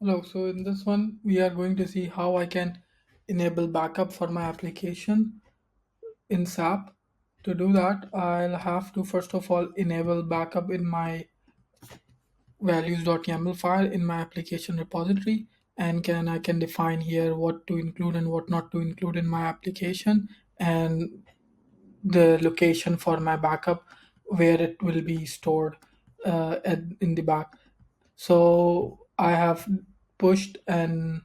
Hello, so in this one, we are going to see how I can enable backup for my application in SAP. To do that, I'll have to first of all enable backup in my values.yaml file in my application repository, and I can define here what to include and what not to include in my application, and the location for my backup where it will be stored in the back. So I have pushed and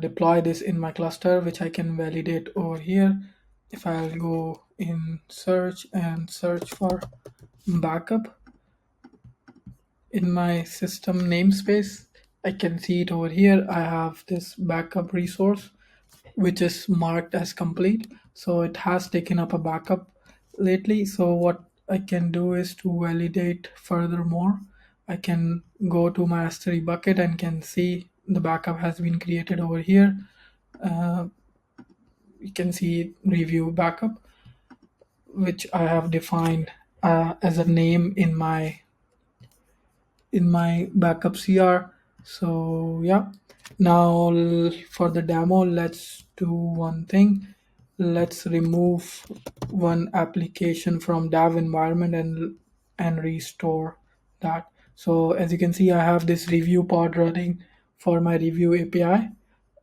deploy this in my cluster, which I can validate over here. If I'll go in search and search for backup in my system namespace, I can see it over here. I have this backup resource which is marked as complete. So it has taken up a backup lately. So what I can do is to validate furthermore. I can go to my S3 bucket and can see the backup has been created over here. Uh, you can see review backup, which I have defined as a name in my backup CR. So yeah, now for the demo, let's do one thing. Let's remove one application from dev environment and restore that. So as you can see, I have this review pod running for my review API.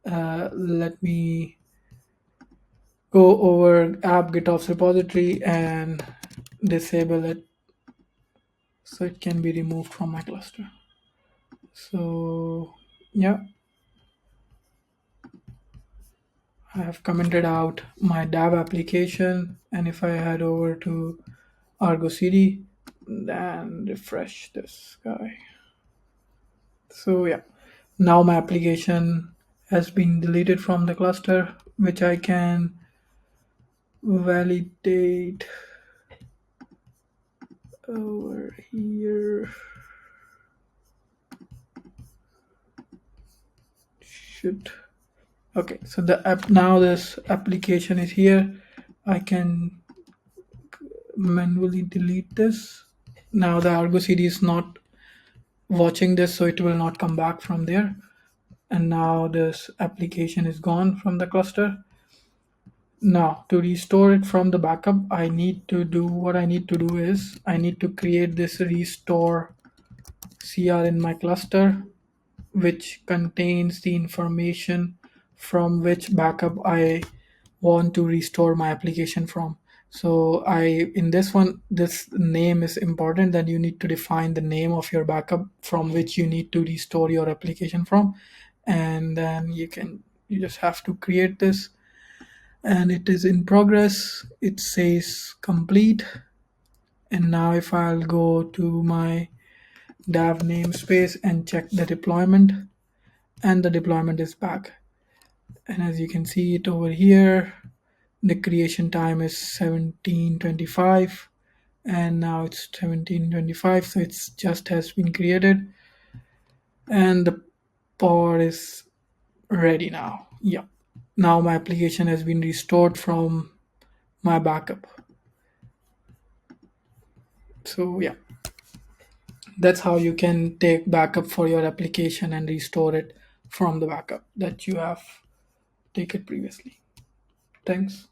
Let me go over app GitOps repository and disable it so it can be removed from my cluster. So yeah, I have commented out my dev application, and if I head over to Argo CD, then refresh this guy. So yeah, now my application has been deleted from the cluster, which I can validate over here. Should Okay, so the app now this application is here. I can manually delete this. Now the Argo CD is not watching this, so it will not come back from there. And now this application is gone from the cluster. Now to restore it from the backup, I need to do what I need to do is I need to create this restore CR in my cluster, which contains the information from which backup I want to restore my application from. So I in this one, this name is important, that you need to define the name of your backup from which you need to restore your application from, and then you just have to create this, and it is in progress. It says complete. And now if I'll go to my dev namespace and check the deployment, and the deployment is back. And as you can see it over here, the creation time is 17:25, and now it's 17:25, so it's just has been created, and the pod is ready now. Yeah, now my application has been restored from my backup. So yeah, that's how you can take backup for your application and restore it from the backup that you have taken previously. Thanks.